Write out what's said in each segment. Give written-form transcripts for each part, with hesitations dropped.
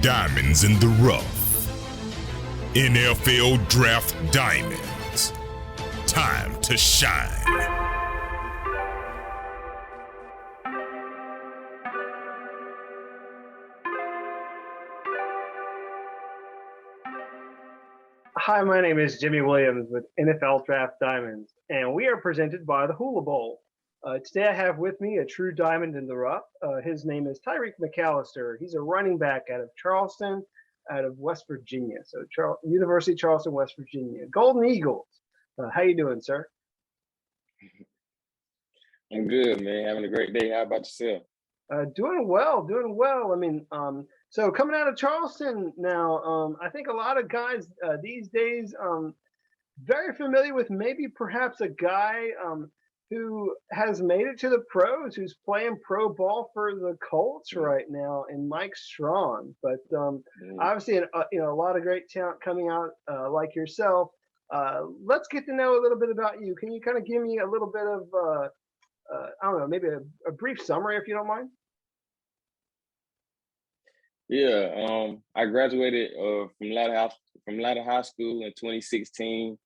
Diamonds in the rough. NFL Draft Diamonds. Time to shine. Hi, my name is Jimmy Williams with NFL Draft Diamonds, and we are presented by the Hula Bowl. Today I have with me a true diamond in the rough. His name is Tyreik McAllister. He's a running back out of Charleston, out of West Virginia. So University of Charleston, West Virginia. Golden Eagles. How you doing, sir? I'm good, man. Having a great day. How about yourself? Doing well. I mean, so coming out of Charleston now, I think a lot of guys these days very familiar with maybe perhaps a guy who has made it to the pros, who's playing pro ball for the Colts right now, and Mike Strong. But obviously, a lot of great talent coming out like yourself. Let's get to know a little bit about you. Can you kind of give me a little bit of I don't know, maybe a brief summary if you don't mind? Yeah, I graduated from Ladder High School in 2016.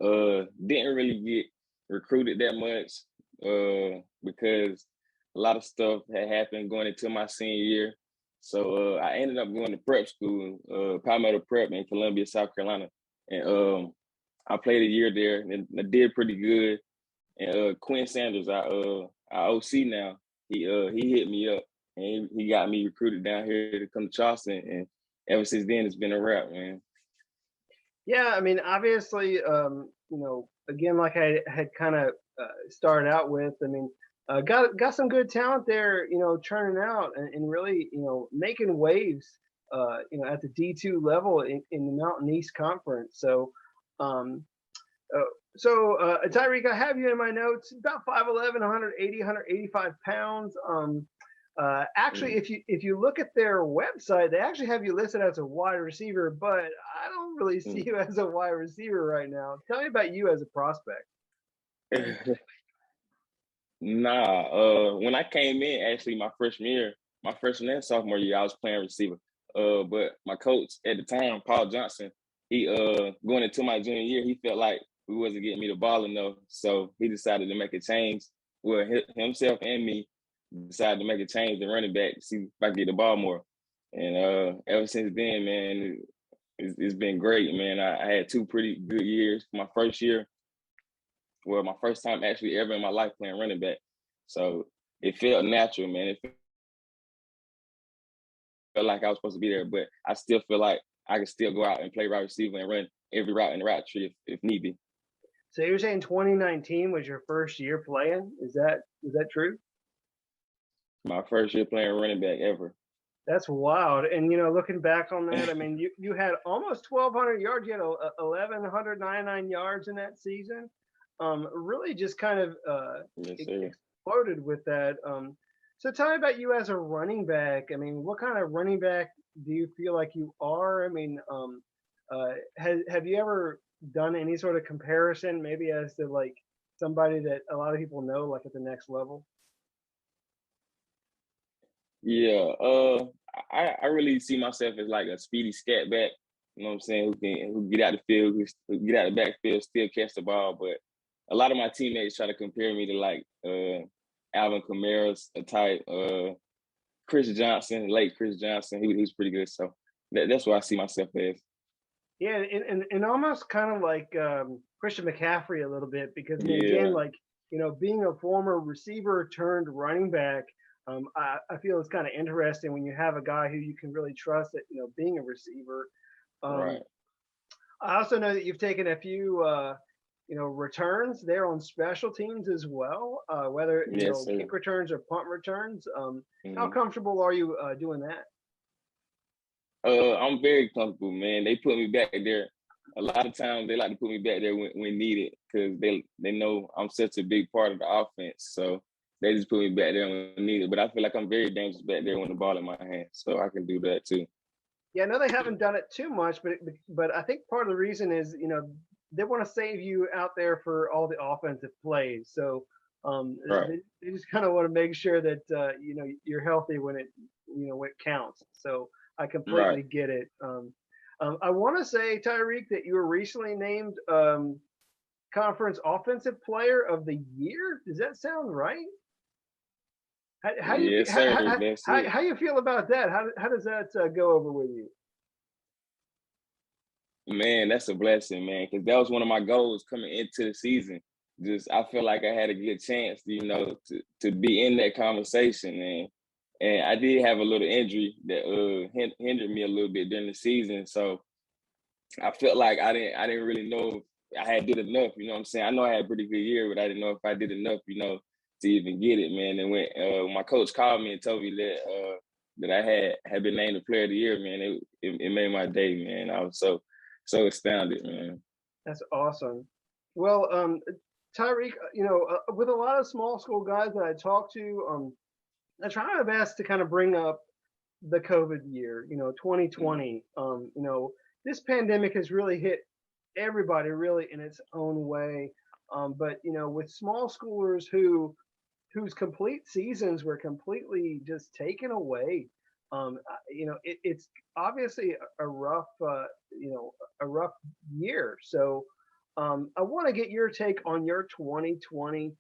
Didn't really get recruited that much because a lot of stuff had happened going into my senior year. So I ended up going to prep school, Palmetto Prep in Columbia, South Carolina. And I played a year there and I did pretty good. And Quinn Sanders, our OC now, he hit me up and he got me recruited down here to come to Charleston. And ever since then, it's been a wrap, man. Yeah, I mean, obviously, again, like I had kind of started out with, I mean, got some good talent there, churning out and really, making waves, at the D2 level in the Mountain East Conference. So, Tyreik, I have you in my notes, about 5'11", 180, 185 pounds. Actually, if you look at their website, they actually have you listed as a wide receiver, but I don't really see you as a wide receiver right now. Tell me about you as a prospect. When I came in, actually, my freshman and sophomore year, I was playing receiver. But my coach at the time, Paul Johnson, he going into my junior year, he felt like we wasn't getting me the ball enough, so he decided to make a change. Well, himself and me decided to make a change to running back to see if I could get the ball more. And ever since then, man, it's been great, man. I had two pretty good years. My first year, well, my first time actually ever in my life playing running back. So it felt natural, man. It felt like I was supposed to be there, but I still feel like I can still go out and play wide receiver and run every route in the route tree if need be. So you're saying 2019 was your first year playing? Is that true? My first year playing running back ever. That's wild. And, looking back on that, I mean, you had almost 1,200 yards. You had 1,199 yards in that season. Really just kind of exploded with that. So tell me about you as a running back. I mean, what kind of running back do you feel like you are? I mean, have you ever done any sort of comparison maybe as to like somebody that a lot of people know like at the next level? Yeah, I really see myself as like a speedy scat back, you know what I'm saying, who get out the field, who get out the backfield, still catch the ball. But a lot of my teammates try to compare me to like Alvin Kamara's type, Chris Johnson, late Chris Johnson. He was pretty good. So that's what I see myself as. Yeah, and almost kind of like Christian McCaffrey a little bit, because again, like, being a former receiver turned running back, I feel it's kind of interesting when you have a guy who you can really trust at, being a receiver. Right. I also know that you've taken a few, returns there on special teams as well, whether, kick returns or punt returns. How comfortable are you doing that? I'm very comfortable, man. They put me back there. A lot of times they like to put me back there when needed because they know I'm such a big part of the offense. So they just put me back there when needed. But I feel like I'm very dangerous back there with the ball in my hand. So I can do that too. Yeah, I know they haven't done it too much, but I think part of the reason is, they want to save you out there for all the offensive plays. So they just kind of want to make sure that, you're healthy when it counts. So I Right. completely get it. I want to say, Tyreek, that you were recently named conference offensive player of the year. Does that sound right? How you Yes, sir. That's it. how you feel about that? How does that go over with you? Man, that's a blessing, man, because that was one of my goals coming into the season. Just I feel like I had a good chance, to be in that conversation, and I did have a little injury that hindered me a little bit during the season. So I felt like I didn't really know if I had did enough. You know what I'm saying? I know I had a pretty good year, but I didn't know if I did enough, to even get it, man. And when my coach called me and told me that I had been named the player of the year, man, it made my day, man. I was so astounded, man. That's awesome. Well, Tyreek, with a lot of small school guys that I talk to, I try my best to kind of bring up the COVID year, 2020. This pandemic has really hit everybody really in its own way. But with small schoolers whose complete seasons were completely just taken away, it's obviously a rough, a rough year. So I want to get your take on your 2020,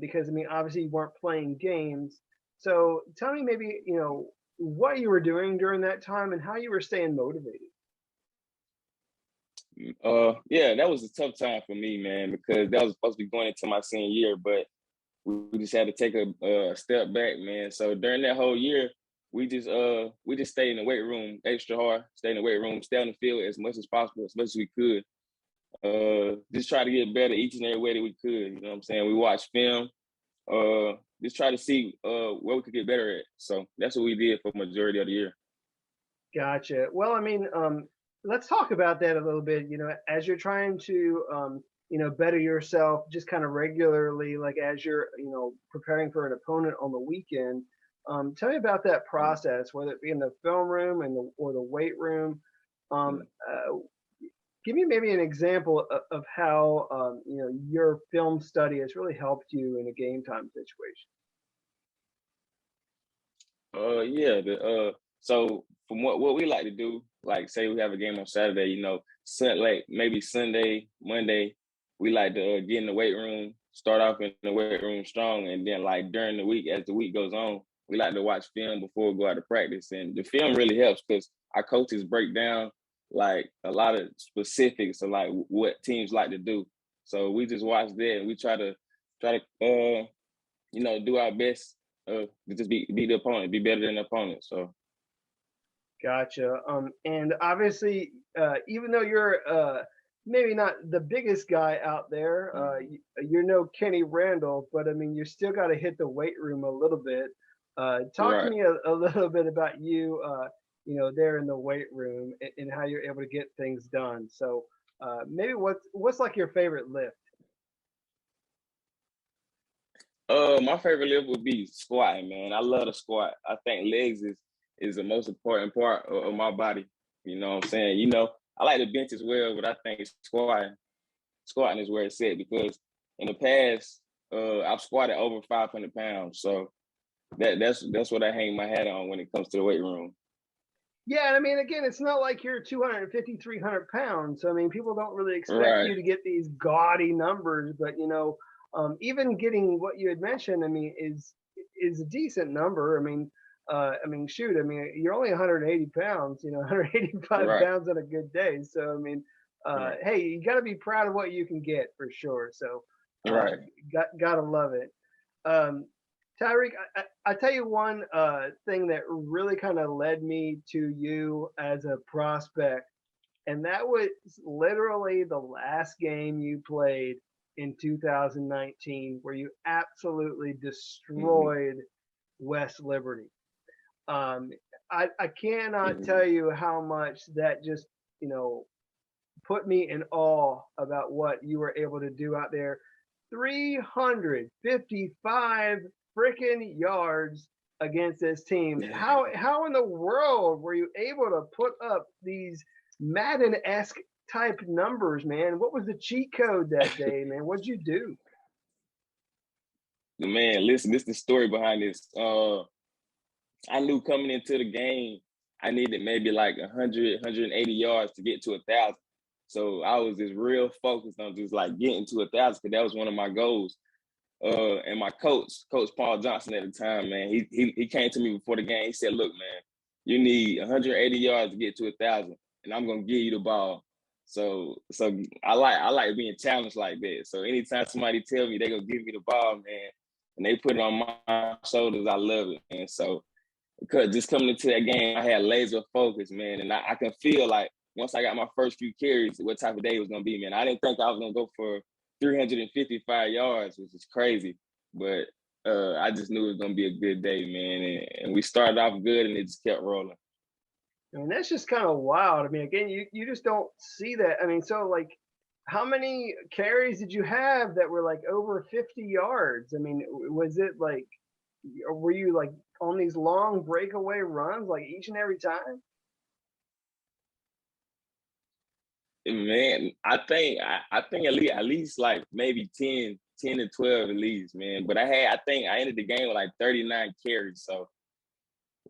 because I mean, obviously you weren't playing games. So tell me maybe, what you were doing during that time and how you were staying motivated. Yeah, that was a tough time for me, man, because that was supposed to be going into my senior year, but we just had to take a step back, man. So during that whole year, we just stayed in the weight room extra hard, stay in the weight room, stay on the field as much as possible, as much as we could. Just try to get better each and every way that we could. You know what I'm saying? We watched film, just try to see where we could get better at. So that's what we did for the majority of the year. Gotcha. Well, I mean, let's talk about that a little bit. As you're trying to, better yourself just kind of regularly, like as you're, preparing for an opponent on the weekend. Tell me about that process, whether it be in the film room or the weight room. Give me maybe an example of how, your film study has really helped you in a game time situation. Yeah. So from what we like to do, like say we have a game on Saturday, like maybe Sunday, Monday, we like to get in the weight room, start off in the weight room strong, and then like during the week, as the week goes on, we like to watch film before we go out to practice, and the film really helps because our coaches break down like a lot of specifics of like what teams like to do. So we just watch that and we try to do our best to just be the opponent, be better than the opponent. So Gotcha. And obviously, even though you're maybe not the biggest guy out there, you're no Kenny Randall, but I mean, you still got to hit the weight room a little bit. Talk to right. me a little bit about you, there in the weight room and how you're able to get things done. So maybe what's like your favorite lift? My favorite lift would be squatting, man. I love to squat. I think legs is the most important part of my body. You know what I'm saying? I like the bench as well, but I think squatting is where it's at because in the past, I've squatted over 500 pounds. So that's what I hang my hat on when it comes to the weight room. Yeah, and I mean, again, it's not like you're 250, 300 pounds. So, I mean, people don't really expect Right, you to get these gaudy numbers, but even getting what you had mentioned, I mean, is a decent number. Shoot, I mean, you're only 180 pounds, 185 right, pounds on a good day. So, I mean, right, hey, you got to be proud of what you can get for sure. So, uh, right. gotta love it. Um, Tyreek, I tell you one thing that really kind of led me to you as a prospect, and that was literally the last game you played in 2019, where you absolutely Mm-hmm, destroyed West Liberty. Um, I cannot mm-hmm. tell you how much that just, put me in awe about what you were able to do out there. 355 freaking yards against this team. How in the world were you able to put up these Madden-esque type numbers, man? What was the cheat code that day, man? What'd you do? Man, listen, this is the story behind this. I knew coming into the game I needed maybe like 100, 180 yards to get to 1,000. So I was just real focused on just like getting to 1,000 because that was one of my goals. And my Coach Paul Johnson at the time, man, he came to me before the game. He said, "Look, man, you need 180 yards to get to 1,000, and I'm gonna give you the ball." So I like being challenged like that. So anytime somebody tell me they gonna give me the ball, man, and they put it on my shoulders, I love it, man. So because just coming into that game, I had laser focus, man, and I can feel like once I got my first few carries, what type of day it was gonna be, man. I didn't think I was gonna go for 355 yards, which is crazy, but I just knew it was gonna be a good day, man, and we started off good, and it just kept rolling. I mean, that's just kind of wild. I mean, again, you just don't see that. I mean, so like, how many carries did you have that were like over 50 yards? I mean, was it like, or were you like on these long breakaway runs like each and every time? Man, I think at least like maybe 10 to 12 at least, man. But I think I ended the game with like 39 carries. So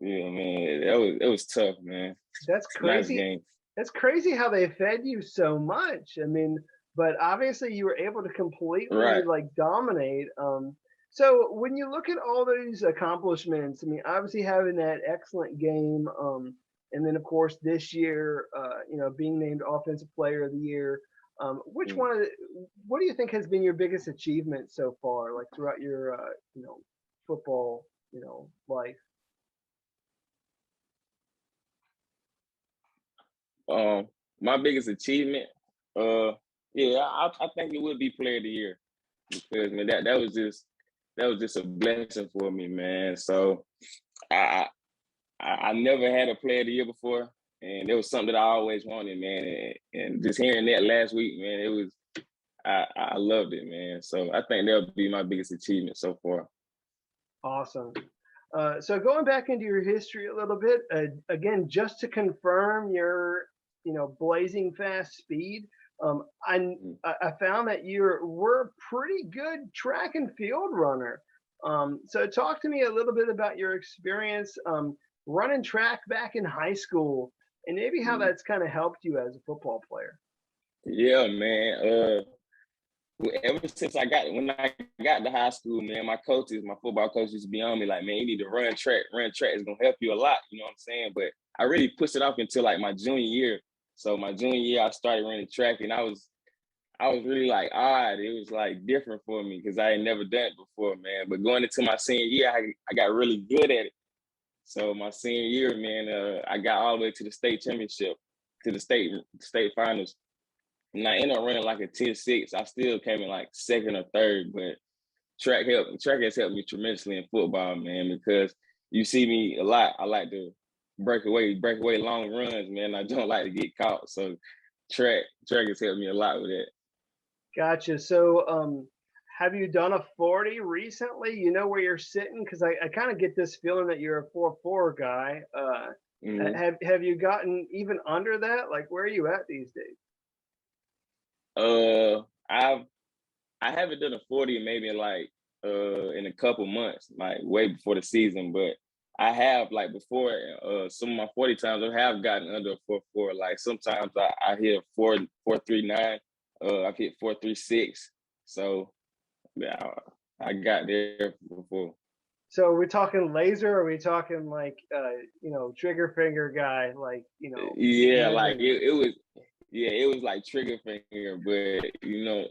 yeah, man, it was tough, man. That's Nice crazy. game. That's crazy how they fed you so much. I mean, but obviously you were able to completely Right. like dominate. So when you look at all these accomplishments, I mean, obviously having that excellent game, and then of course this year, being named Offensive Player of the Year. Which Mm. one of the, what do you think has been your biggest achievement so far, like throughout your, football, life? My biggest achievement, uh, yeah, I think it would be Player of the Year because man, that was just a blessing for me, man. So I I never had a Player of the Year before, and it was something that I always wanted, man. And just hearing that last week, man, it was I loved it, man. So I think that'll be my biggest achievement so far. Awesome. So going back into your history a little bit, again, just to confirm your, blazing fast speed, I Mm. I found that you were a pretty good track and field runner. So talk to me a little bit about your experience running track back in high school, and maybe how Mm. that's kind of helped you as a football player. Yeah, man. Ever since when I got to high school, man, my football coaches used to be on me like, man, you need to run track. Run track is gonna help you a lot. You know what I'm saying? But I really pushed it off until like my junior year. So my junior year, I started running track, and I was really like odd. It was like different for me because I had never done it before, man. But going into my senior year, I got really good at it. So my senior year, man, I got all the way to the state championship, to the state finals. And I ended up running like a 10-6. I still came in like second or third, but track has helped me tremendously in football, man, because you see me a lot. I like to break away long runs, man. I don't like to get caught. So track has helped me a lot with that. Gotcha. So, have you done a 40 recently? You know where you're sitting? Because I kind of get this feeling that you're a 4.4 guy. Hmm. Have you gotten even under that? Like, where are you at these days? Uh, I've I haven't done a 40 maybe in a couple months, like way before the season, but I have like before some of my 40 times I have gotten under a 4.4. Like sometimes I hit 4.39, I've hit 4.36. So yeah, I got there before. So, are we talking laser? Or are we talking like, trigger finger guy? Like, Yeah, like measuring it. it was like trigger finger, but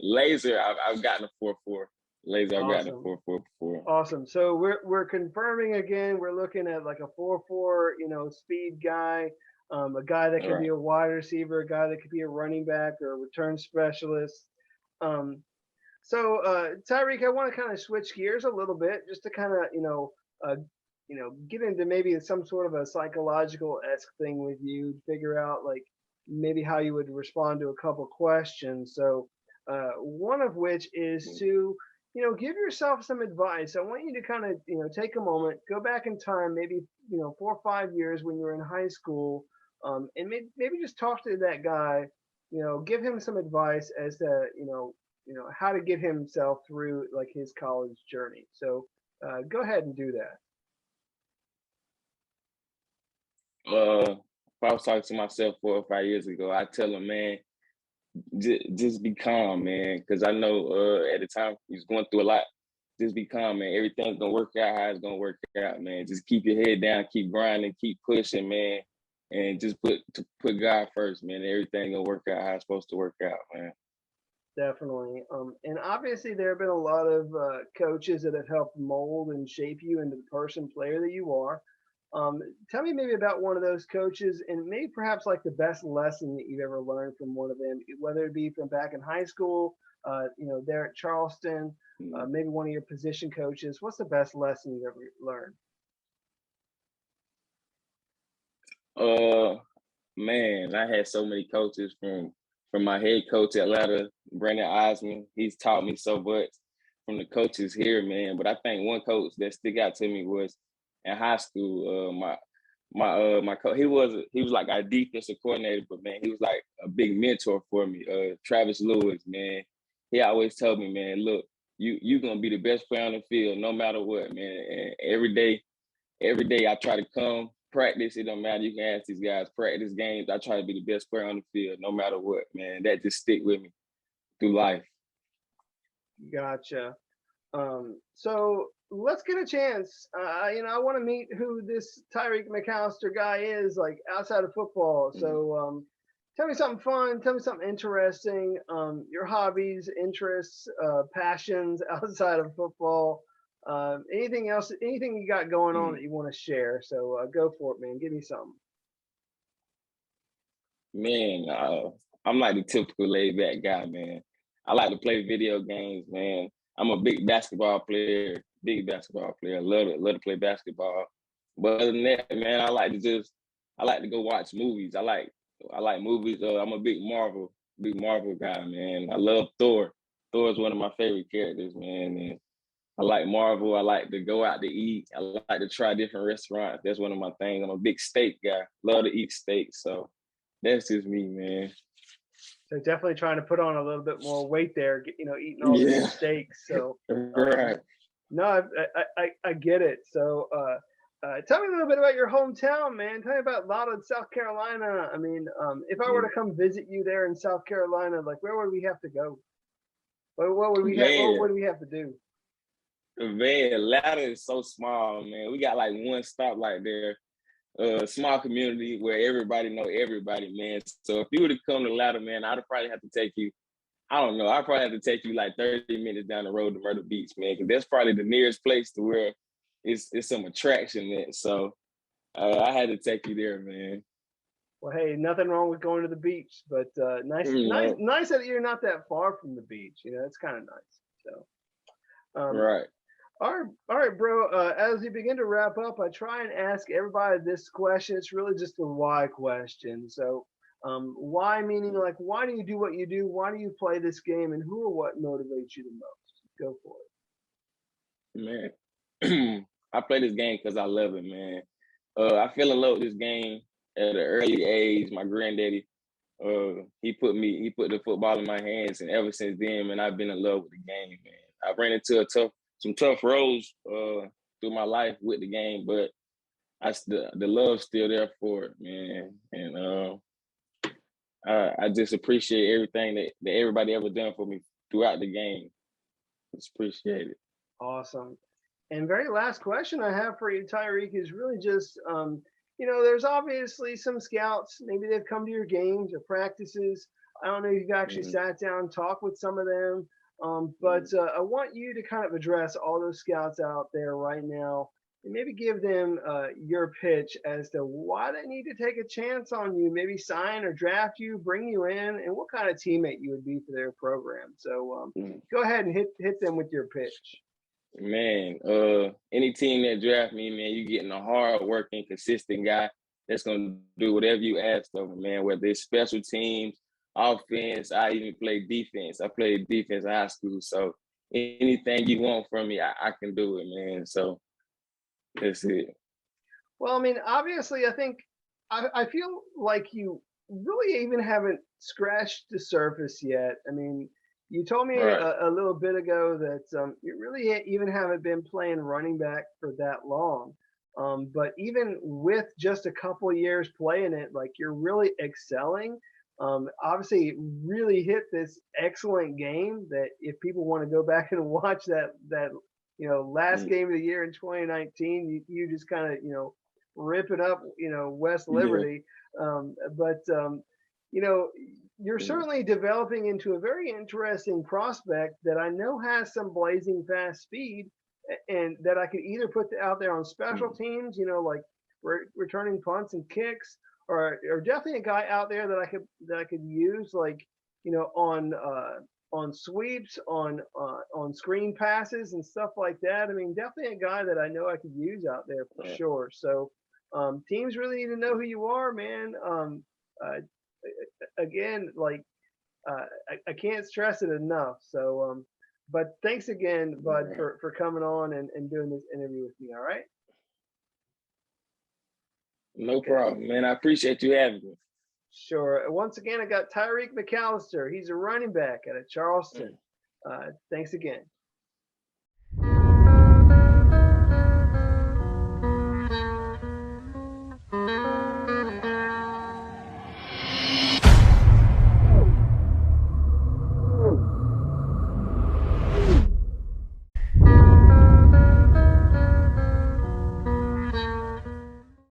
laser I've gotten a 4.4. Laser I've gotten a Awesome. 4.4 before. Awesome. So we're confirming again. We're looking at like a 4.4, speed guy, a guy that All could be right. a wide receiver, a guy that could be a running back or a return specialist. Um, so Tyreek, I want to kind of switch gears a little bit, just to kind of get into maybe some sort of a psychological esque thing with you, figure out like maybe how you would respond to a couple questions. So one of which is to give yourself some advice. I want you to kind of take a moment, go back in time, maybe 4 or 5 years when you were in high school, and maybe just talk to that guy. Give him some advice as to how to get himself through like his college journey. So go ahead and do that. if I was talking to myself 4 or 5 years ago, I tell him, man, just be calm, man, because I know at the time he was going through a lot. Just be calm, man. Everything's gonna work out how it's gonna work out, man. Just keep your head down, keep grinding, keep pushing, man, and just put God first, man. Everything gonna work out how it's supposed to work out, man. Definitely. And obviously there have been a lot of coaches that have helped mold and shape you into the person player that you are. Tell me maybe about one of those coaches and maybe perhaps like the best lesson that you've ever learned from one of them, whether it be from back in high school, there at Charleston, maybe one of your position coaches. What's the best lesson you've ever learned? Man, I had so many coaches from my head coach at Atlanta, Brandon Osmond. He's taught me so much from the coaches here, man. But I think one coach that stick out to me was in high school. My coach, he was like our defensive coordinator, but man, he was like a big mentor for me. Travis Lewis, man. He always told me, man, look, you gonna be the best player on the field no matter what, man. And every day I try to come practice. It don't matter. You can ask these guys, practice games. I try to be the best player on the field no matter what, man. That just stick with me through life. Gotcha. So let's get a chance. I want to meet who this Tyreik McAllister guy is, like outside of football. So tell me something fun. Tell me something interesting. Your hobbies, interests, passions outside of football. Anything else? Anything you got going on that you want to share? So go for it, man. Give me something. Man, I'm like the typical laid back guy, man. I like to play video games, man. I'm a big basketball player. Love to play basketball. But other than that, man, I like to go watch movies. I like movies. I'm a big Marvel guy, man. I love Thor. Thor is one of my favorite characters, man. And I like Marvel. I like to go out to eat. I like to try different restaurants. That's one of my things. I'm a big steak guy. Love to eat steak. So that's just me, man. So definitely trying to put on a little bit more weight there, eating all these steaks. So right. No, I get it. So tell me a little bit about your hometown, man. Tell me about Loudon, South Carolina. I mean, if I were to come visit you there in South Carolina, like where would we have to go? What would we have? What do we have to do? Man, Atlanta is so small, man. We got like one stop like there. Small community where everybody know everybody, man. So if you were to come to Atlanta, man, I'd probably have to take you. I don't know. I'd probably have to take you like 30 minutes down the road to Myrtle Beach, man, because that's probably the nearest place to where it's some attraction there. So I had to take you there, man. Well, hey, nothing wrong with going to the beach, but nice that you're not that far from the beach. It's kind of nice. So, right. All right, bro. As we begin to wrap up, I try and ask everybody this question. It's really just a why question. So, why meaning like, why do you do what you do? Why do you play this game? And who or what motivates you the most? Go for it. Man, I play this game because I love it, man. I fell in love with this game at an early age. My granddaddy, he put the football in my hands, and ever since then, man, I've been in love with the game, man. I ran into some tough roads through my life with the game, but the love's still there for it, man. And I just appreciate everything that everybody ever done for me throughout the game. Just appreciate it. Awesome. And very last question I have for you, Tyreik, is really just, there's obviously some scouts. Maybe they've come to your games or practices. I don't know if you've actually sat down and talked with some of them. But I want you to kind of address all those scouts out there right now and maybe give them your pitch as to why they need to take a chance on you, maybe sign or draft you, bring you in, and what kind of teammate you would be for their program. So go ahead and hit them with your pitch. Man, any team that draft me, man, you getting a hard-working, consistent guy that's going to do whatever you ask of him, man, whether it's special teams, offense, I even play defense. I played defense in high school. So anything you want from me, I can do it, man. So that's it. Well, I mean, obviously, I think I feel like you really even haven't scratched the surface yet. I mean, you told me a little bit ago that you really even haven't been playing running back for that long. But even with just a couple years playing it, like you're really excelling. Obviously, really hit this excellent game that if people want to go back and watch that last game of the year in 2019, you just kind of rip it up, West Liberty. But you're certainly developing into a very interesting prospect that I know has some blazing fast speed, and that I could either put out there on special teams, like returning punts and kicks, or definitely a guy out there that I could use, like on sweeps, on screen passes and stuff like that. I mean, definitely a guy that I know I could use out there for sure. So teams really need to know who you are, man. Again, like I can't stress it enough. So but thanks again, Bud, for coming on and doing this interview with me. All right. No problem, man. I appreciate you having me. Sure. Once again, I got Tyreik McAllister. He's a running back out of Charleston. Thanks again.